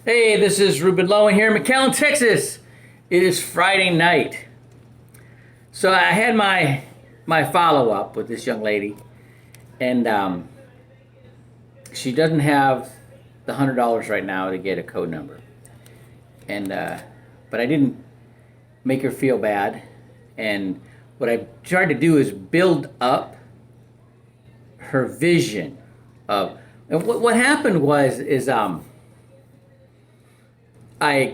Hey, this is Ruben Lowen here in McAllen, Texas. It is Friday night. So I had my follow up with this young lady, and she doesn't have the $100 right now to get a code number. And but I didn't make her feel bad. And what I tried to do is build up her vision of. And what happened was I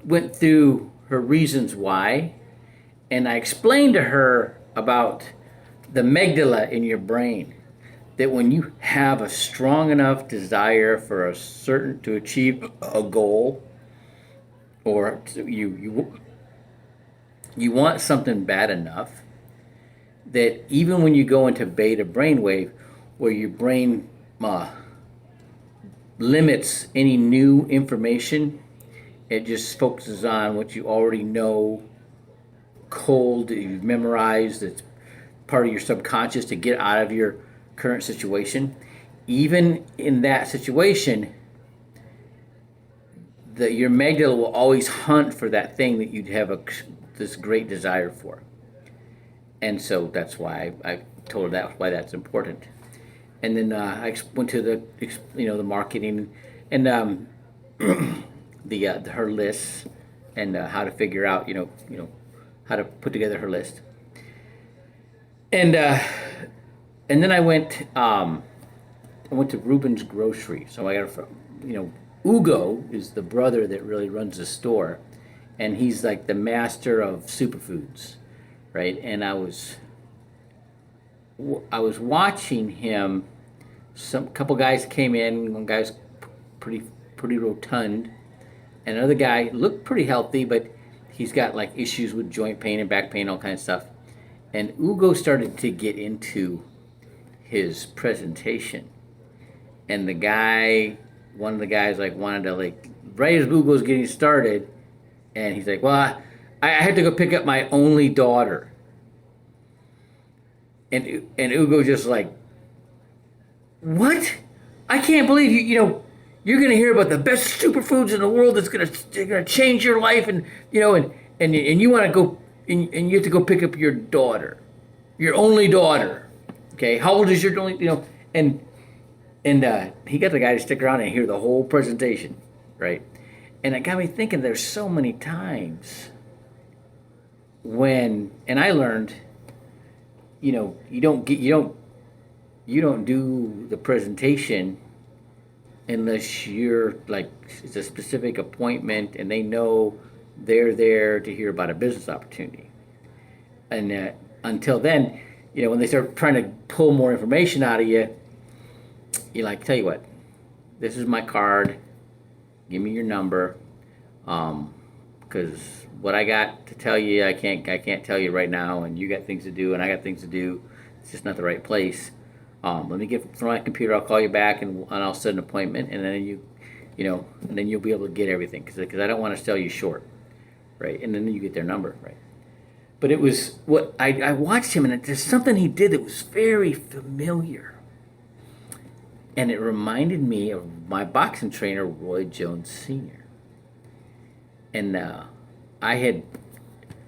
went through her reasons why, and I explained to her about the amygdala in your brain. That when you have a strong enough desire for a certain to achieve a goal, or you want something bad enough, that even when you go into beta brainwave, where your brain limits any new information, it just focuses on what you already know, cold, that you've memorized, that's part of your subconscious to get out of your current situation. Even in that situation, your amygdala will always hunt for that thing that you'd have this great desire for. And so that's why I told her why that's important. And then I went to the marketing and her lists and how to figure out how to put together her list. And then I went to Ruben's Grocery. So I got Ugo is the brother that really runs the store, and he's like the master of superfoods, right? And I was watching him. Some couple guys came in. One guy's pretty rotund, and another guy looked pretty healthy, but he's got like issues with joint pain and back pain, all kinds of stuff. And Ugo started to get into his presentation, and one of the guys like wanted to like right as Ugo's getting started, and he's like, "Well, I had to go pick up my only daughter," and Ugo just like, "What? I can't believe you. You're gonna hear about the best superfoods in the world that's gonna change your life, and and you want to go and you have to go pick up your daughter, your only daughter. Okay, how old is your only and he got the guy to stick around and hear the whole presentation, right? And it got me thinking. There's so many times and I learned, you don't do the presentation unless you're like it's a specific appointment and they know they're there to hear about a business opportunity. And until then, when they start trying to pull more information out of you, you're like, tell you what, this is my card. Give me your number, because what I got to tell you, I can't tell you right now, and you got things to do, and I got things to do. It's just not the right place. Let me get from my computer. I'll call you back, and I'll set an appointment, and then and then you'll be able to get everything, because I don't want to sell you short, right? And then you get their number, right? But it was what I watched him, and there's something he did that was very familiar, and it reminded me of my boxing trainer, Roy Jones Sr. And I had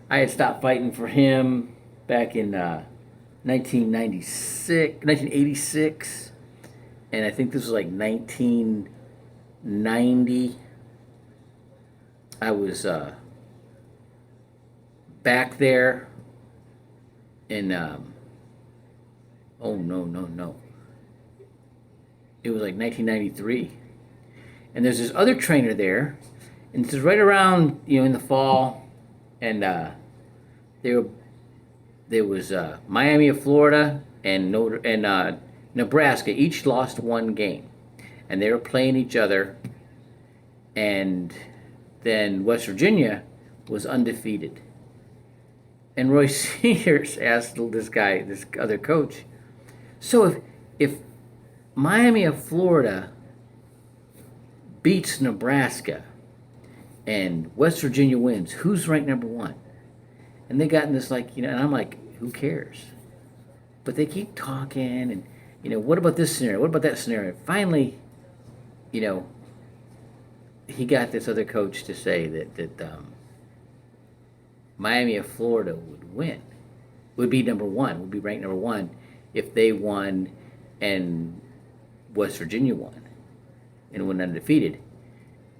I had stopped fighting for him back in 1986, and I think this was like 1990. I was back there in oh no, it was like 1993, and there's this other trainer there, and this is right around in the fall, and there was Miami of Florida and Nebraska each lost one game, and they were playing each other, and then West Virginia was undefeated. And Roy Senior asked this other coach, so if Miami of Florida beats Nebraska and West Virginia wins, who's ranked number one? And they got in this and I'm like, who cares? But they keep talking, and what about this scenario? What about that scenario? Finally, you know, he got this other coach to say that Miami of Florida would win, would be number one, would be ranked number one if they won and West Virginia won and went undefeated.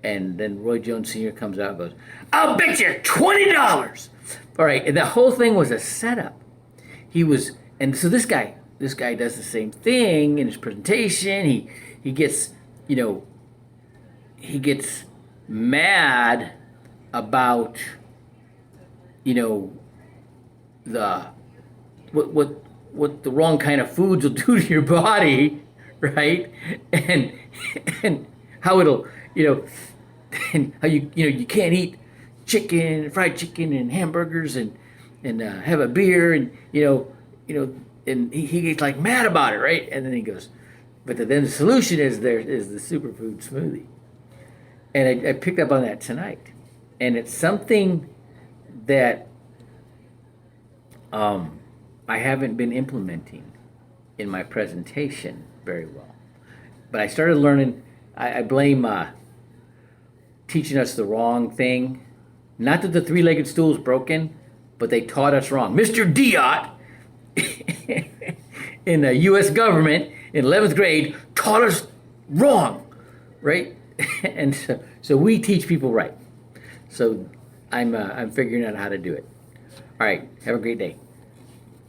And then Roy Jones Sr. comes out and goes, "I'll bet you $20." All right, and the whole thing was a setup. He was, and so this guy does the same thing in his presentation. He gets, you know, he gets mad about, you know, the what the wrong kind of foods will do to your body, right? And how it'll, you know, and how you can't eat fried chicken and hamburgers and have a beer and and he gets like mad about it, right? And then he goes, but then the solution is the superfood smoothie. And I picked up on that tonight, and it's something that I haven't been implementing in my presentation very well. But I started learning. I blame teaching us the wrong thing. Not that the three-legged stool is broken, but they taught us wrong. Mr. Diot in the U.S. government in 11th grade taught us wrong, right? And so we teach people right. So I'm figuring out how to do it. All right, have a great day.